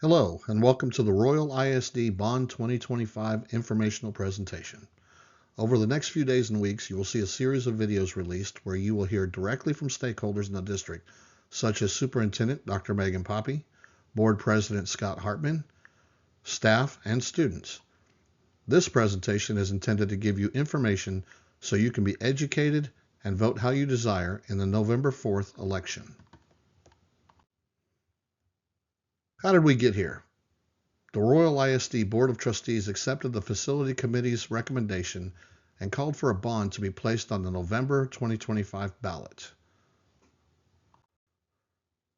Hello, and welcome to the Royal ISD Bond 2025 informational presentation. Over the next few days and weeks, you will see a series of videos released where you will hear directly from stakeholders in the district, such as Superintendent Dr. Megan Poppy, Board President Scott Hartman, staff, and students. This presentation is intended to give you information so you can be educated and vote how you desire in the November 4th election. How did we get here? The Royal ISD Board of Trustees accepted the Facility Committee's recommendation and called for a bond to be placed on the November 2025 ballot.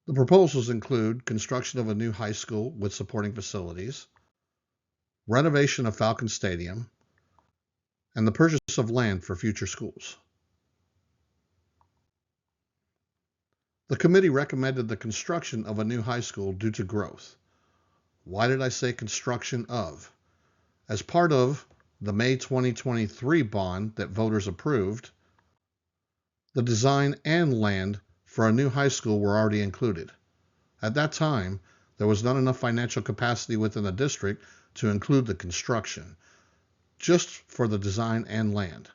The proposals include construction of a new high school with supporting facilities, renovation of Falcon Stadium, and the purchase of land for future schools. The committee recommended the construction of a new high school due to growth. Why did I say construction of? As part of the May 2023 bond that voters approved, the design and land for a new high school were already included. At that time, there was not enough financial capacity within the district to include the construction, just for the design and land.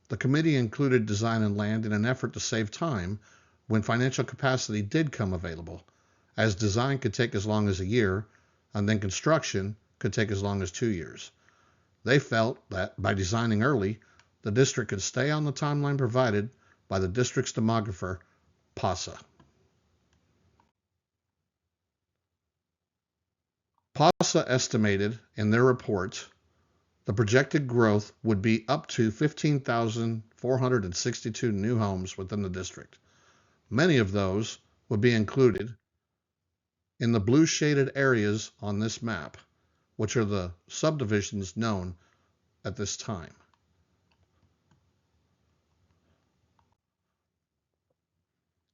The committee included design and land in an effort to save time when financial capacity did come available, as design could take as long as a year, and then construction could take as long as 2 years. They felt that by designing early, the district could stay on the timeline provided by the district's demographer, PASA. PASA estimated in their report the projected growth would be up to 15,462 new homes within the district. Many of those would be included in the blue shaded areas on this map, which are the subdivisions known at this time.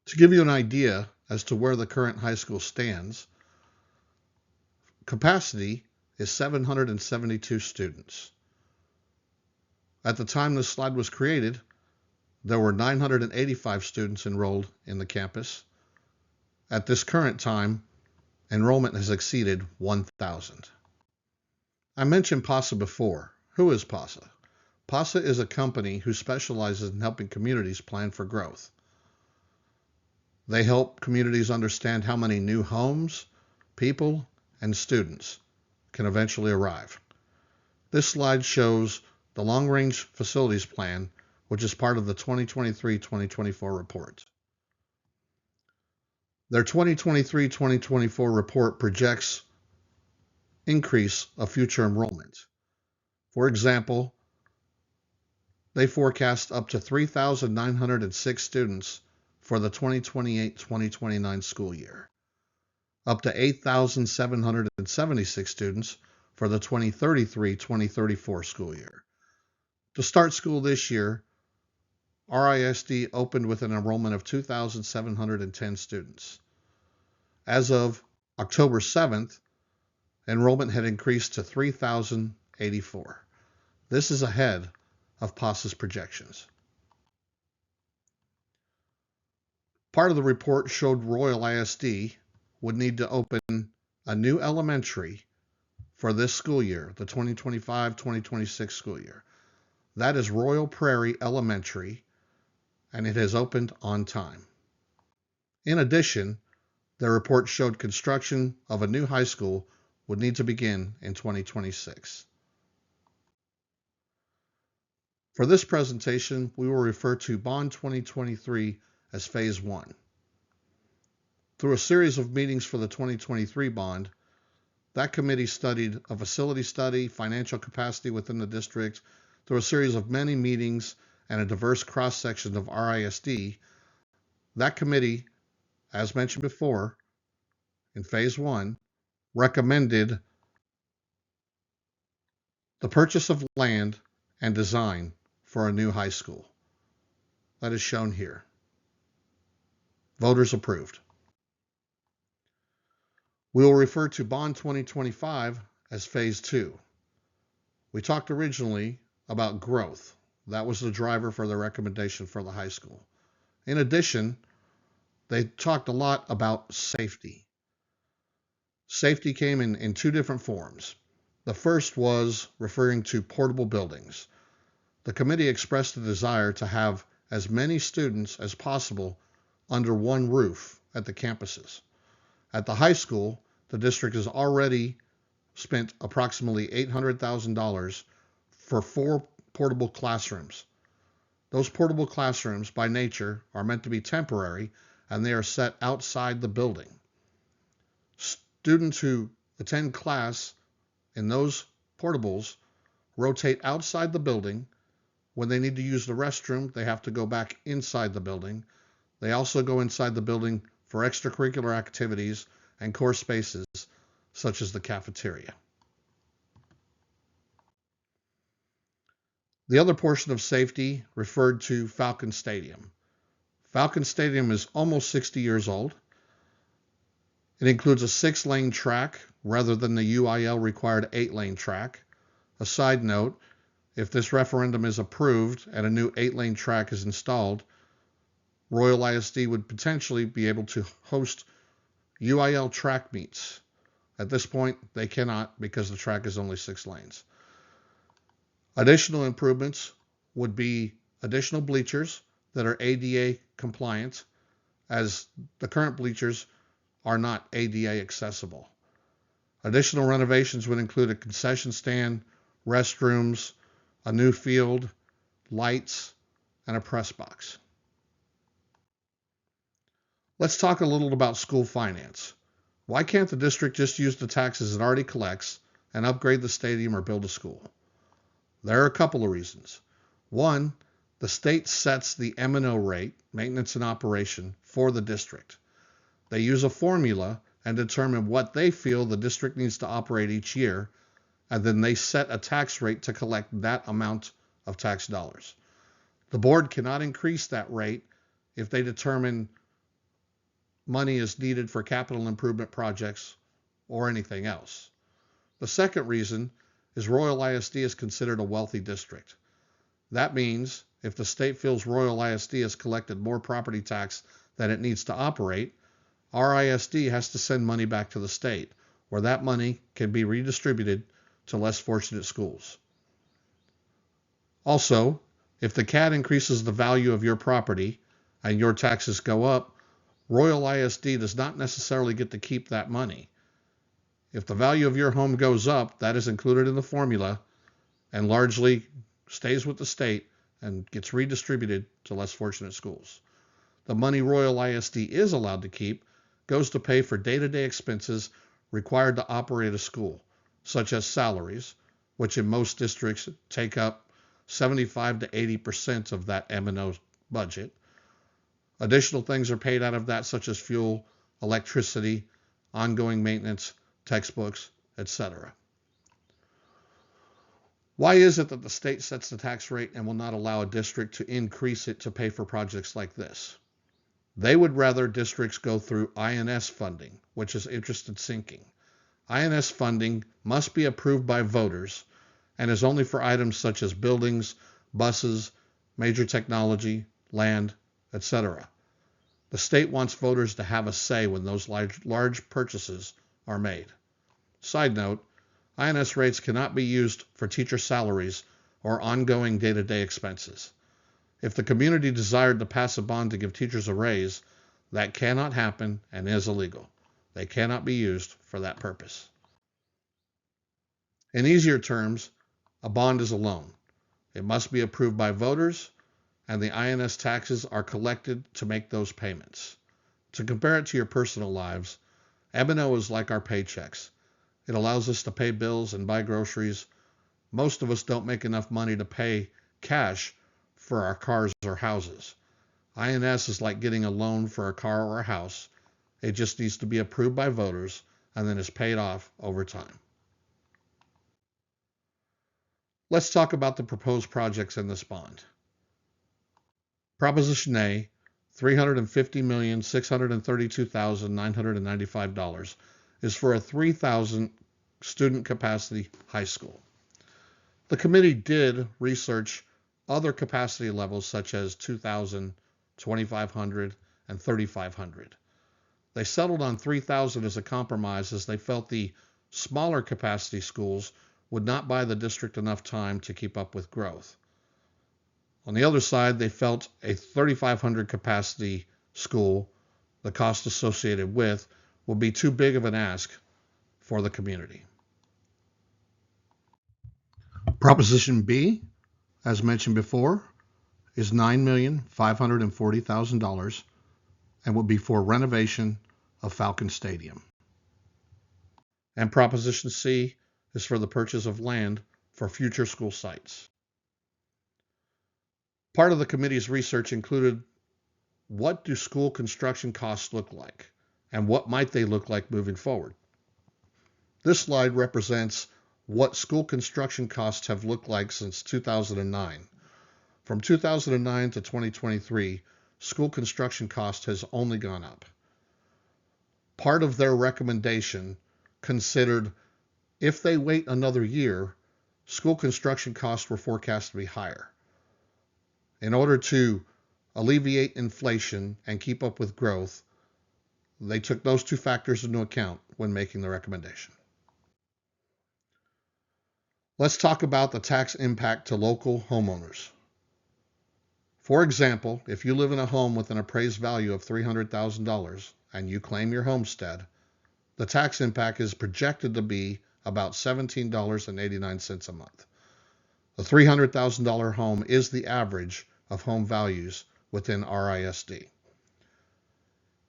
To give you an idea as to where the current high school stands, capacity is 772 students. At the time this slide was created, there were 985 students enrolled in the campus. At this current time, enrollment has exceeded 1,000. I mentioned PASA before. Who is PASA? PASA is a company who specializes in helping communities plan for growth. They help communities understand how many new homes, people, and students can eventually arrive. This slide shows the long-range facilities plan, which is part of the 2023-2024 report. Their 2023-2024 report projects increase of future enrollment. For example, they forecast up to 3,906 students for the 2028-2029 school year, up to 8,776 students for the 2033-2034 school year. To start school this year, RISD opened with an enrollment of 2,710 students. As of October 7th, enrollment had increased to 3,084. This is ahead of PASA's projections. Part of the report showed Royal ISD would need to open a new elementary for this school year, the 2025-2026 school year. That is Royal Prairie Elementary, and it has opened on time. In addition, their report showed construction of a new high school would need to begin in 2026. For this presentation, we will refer to Bond 2023 as Phase 1. Through a series of meetings for the 2023 bond, that committee studied a facility study, financial capacity within the district. Through a series of many meetings and a diverse cross-section of RISD, that committee, as mentioned before, in Phase 1, recommended the purchase of land and design for a new high school. That is shown here. Voters approved. We will refer to Bond 2025 as Phase 2. We talked originally about growth. That was the driver for the recommendation for the high school. In addition, they talked a lot about safety. Safety came in two different forms. The first was referring to portable buildings. The committee expressed a desire to have as many students as possible under one roof at the campuses. At the high school, the district has already spent approximately $800,000 for 4 portable classrooms. Those portable classrooms, by nature, are meant to be temporary, and they are set outside the building. Students who attend class in those portables rotate outside the building. When they need to use the restroom, they have to go back inside the building. They also go inside the building for extracurricular activities and core spaces, such as the cafeteria. The other portion of safety referred to Falcon Stadium. Falcon Stadium is almost 60 years old. It includes a 6-lane track rather than the UIL required 8-lane track. A side note, if this referendum is approved and a new 8-lane track is installed, Royal ISD would potentially be able to host UIL track meets. At this point, they cannot because the track is only 6 lanes. Additional improvements would be additional bleachers that are ADA compliant, as the current bleachers are not ADA accessible. Additional renovations would include a concession stand, restrooms, a new field, lights, and a press box. Let's talk a little about school finance. Why can't the district just use the taxes it already collects and upgrade the stadium or build a school? There are a couple of reasons. One, the state sets the M&O rate, maintenance and operation, for the district. They use a formula and determine what they feel the district needs to operate each year, and then they set a tax rate to collect that amount of tax dollars. The board cannot increase that rate if they determine money is needed for capital improvement projects or anything else. The second reason is Royal ISD is considered a wealthy district. That means if the state feels Royal ISD has collected more property tax than it needs to operate, our ISD has to send money back to the state, where that money can be redistributed to less fortunate schools. Also, if the CAD increases the value of your property and your taxes go up, Royal ISD does not necessarily get to keep that money. If the value of your home goes up, that is included in the formula and largely stays with the state and gets redistributed to less fortunate schools. The money Royal ISD is allowed to keep goes to pay for day-to-day expenses required to operate a school, such as salaries, which in most districts take up 75 to 80% of that M&O budget. Additional things are paid out of that, such as fuel, electricity, ongoing maintenance, textbooks, etc. Why is it that the state sets the tax rate and will not allow a district to increase it to pay for projects like this? They would rather districts go through INS funding, which is interest sinking. INS funding must be approved by voters and is only for items such as buildings, buses, major technology, land, etc. The state wants voters to have a say when those large purchases are made. Side note, INS rates cannot be used for teacher salaries or ongoing day-to-day expenses. If the community desired to pass a bond to give teachers a raise, that cannot happen and is illegal. They cannot be used for that purpose. In easier terms, a bond is a loan. It must be approved by voters, and the INS taxes are collected to make those payments. To compare it to your personal lives, M&O is like our paychecks. It allows us to pay bills and buy groceries. Most of us don't make enough money to pay cash for our cars or houses. INS is like getting a loan for a car or a house. It just needs to be approved by voters and then is paid off over time. Let's talk about the proposed projects in this bond. Proposition A, $350,632,995 is for a 3,000 student capacity high school. The committee did research other capacity levels such as 2,000, 2,500, and 3,500. They settled on 3,000 as a compromise as they felt the smaller capacity schools would not buy the district enough time to keep up with growth. On the other side, they felt a 3,500 capacity school, the cost associated with, would be too big of an ask for the community. Proposition B, as mentioned before, is $9,540,000 and would be for renovation of Falcon Stadium. And Proposition C is for the purchase of land for future school sites. Part of the committee's research included what do school construction costs look like and what might they look like moving forward. This slide represents what school construction costs have looked like since 2009. From 2009 to 2023, school construction cost has only gone up. Part of their recommendation considered if they wait another year, school construction costs were forecast to be higher. In order to alleviate inflation and keep up with growth, they took those two factors into account when making the recommendation. Let's talk about the tax impact to local homeowners. For example, if you live in a home with an appraised value of $300,000 and you claim your homestead, the tax impact is projected to be about $17.89 a month. The $300,000 home is the average of home values within our ISD.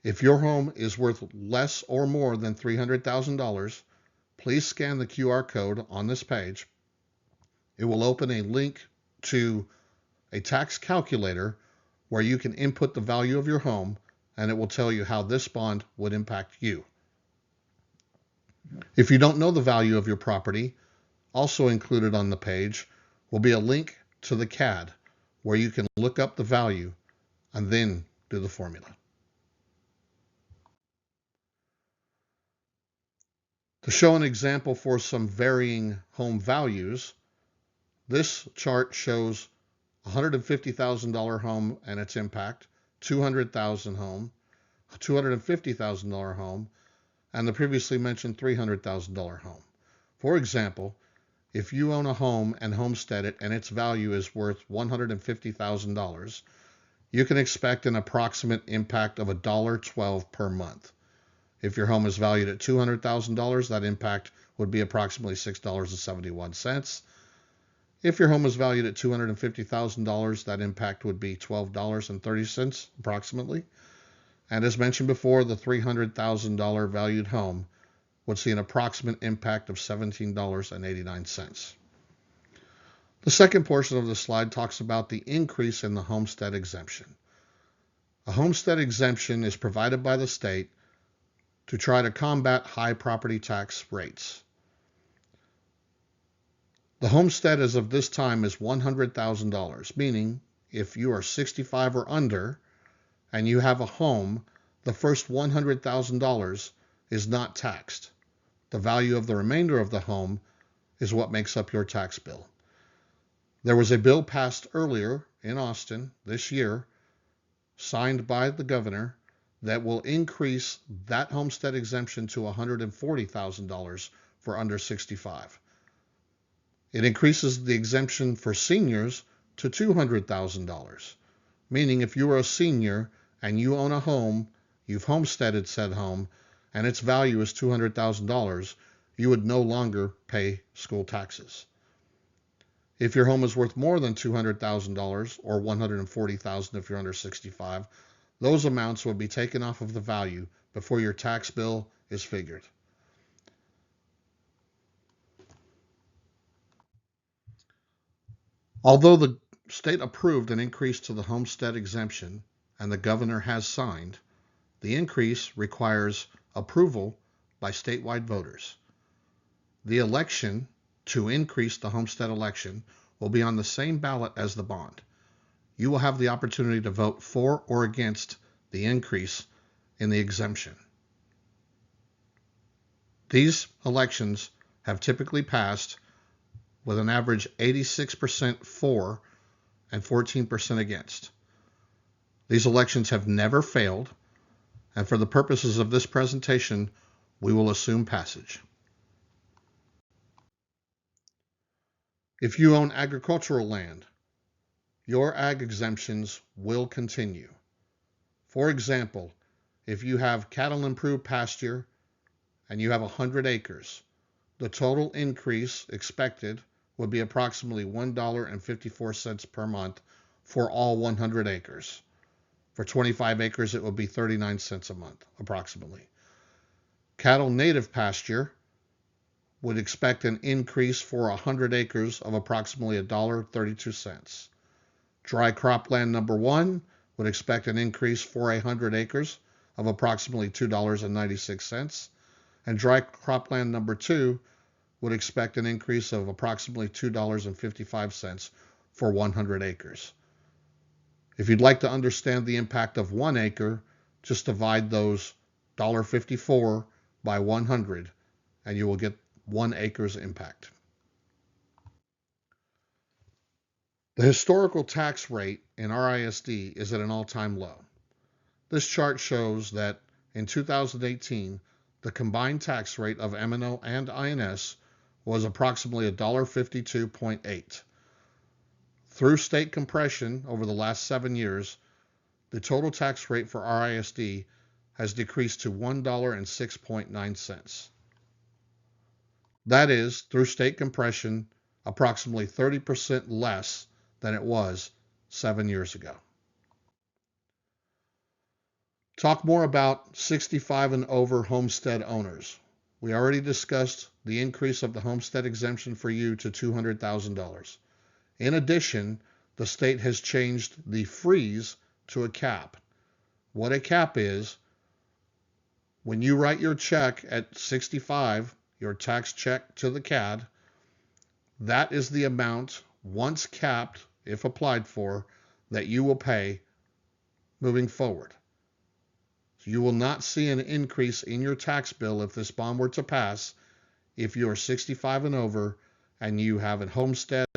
If your home is worth less or more than $300,000, please scan the QR code on this page. It will open a link to a tax calculator where you can input the value of your home, and it will tell you how this bond would impact you. If you don't know the value of your property, also included on the page will be a link to the CAD where you can look up the value and then do the formula. To show an example for some varying home values, this chart shows $150,000 home and its impact, $200,000 home, a $250,000 home, and the previously mentioned $300,000 home. For example, if you own a home and homestead it and its value is worth $150,000, you can expect an approximate impact of $1.12 per month. If your home is valued at $200,000, that impact would be approximately $6.71. If your home is valued at $250,000, that impact would be $12.30 approximately. And as mentioned before, the $300,000 valued home would see an approximate impact of $17.89. The second portion of the slide talks about the increase in the homestead exemption. A homestead exemption is provided by the state to try to combat high property tax rates. The homestead as of this time is $100,000, meaning if you are 65 or under and you have a home, the first $100,000 is not taxed. The value of the remainder of the home is what makes up your tax bill. There was a bill passed earlier in Austin this year, signed by the governor, that will increase that homestead exemption to $140,000 for under 65. It increases the exemption for seniors to $200,000, meaning if you are a senior and you own a home, you've homesteaded said home, and its value is $200,000, you would no longer pay school taxes. If your home is worth more than $200,000 or $140,000 if you're under 65, those amounts will be taken off of the value before your tax bill is figured. Although the state approved an increase to the homestead exemption and the governor has signed, the increase requires approval by statewide voters. The election to increase the homestead election will be on the same ballot as the bond. You will have the opportunity to vote for or against the increase in the exemption. These elections have typically passed with an average 86% for and 14% against. These elections have never failed, and for the purposes of this presentation, we will assume passage. If you own agricultural land, your ag exemptions will continue. For example, if you have cattle improved pasture and you have 100 acres, the total increase expected would be approximately $1.54 per month for all 100 acres. For 25 acres, it would be 39 cents a month, approximately. Cattle native pasture would expect an increase for 100 acres of approximately $1.32. Dry cropland number 1 would expect an increase for 100 acres of approximately $2.96, and dry cropland number 2 would expect an increase of approximately $2.55 for 100 acres. If you'd like to understand the impact of 1 acre, just divide those $1.54 by 100 and you will get 1 acre's impact. The historical tax rate in our ISD is at an all-time low. This chart shows that in 2018, the combined tax rate of M&O and INS was approximately $1.52.8. Through state compression over the last 7 years, the total tax rate for our ISD has decreased to $1.06.9. That is, through state compression, approximately 30% less than it was 7 years ago. Talk more about 65 and over homestead owners. We already discussed the increase of the homestead exemption for you to $200,000. In addition, the state has changed the freeze to a cap. What a cap is, when you write your check at 65, your tax check to the CAD, that is the amount, once capped, if applied for, that you will pay moving forward. So you will not see an increase in your tax bill if this bond were to pass if you are 65 and over and you have a homestead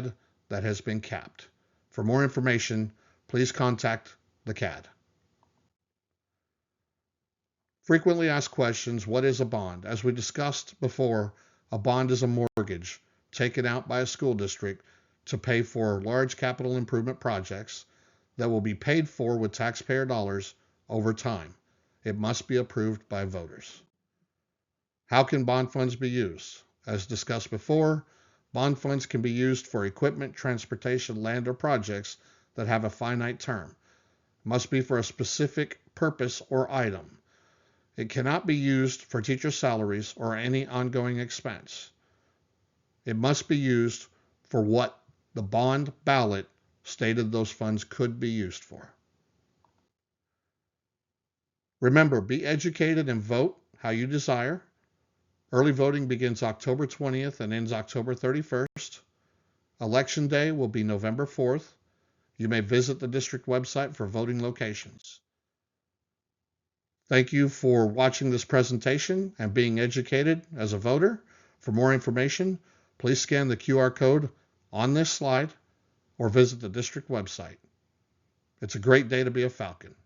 that has been capped. For more information, please contact the CAD. Frequently asked questions, what is a bond? As we discussed before, a bond is a mortgage taken out by a school district to pay for large capital improvement projects that will be paid for with taxpayer dollars over time. It must be approved by voters. How can bond funds be used? As discussed before, bond funds can be used for equipment, transportation, land, or projects that have a finite term. It must be for a specific purpose or item. It cannot be used for teacher salaries or any ongoing expense. It must be used for what the bond ballot stated those funds could be used for. Remember, be educated and vote how you desire. Early voting begins October 20th and ends October 31st. Election day will be November 4th. You may visit the district website for voting locations. Thank you for watching this presentation and being educated as a voter. For more information, please scan the QR code on this slide or visit the district website. It's a great day to be a Falcon.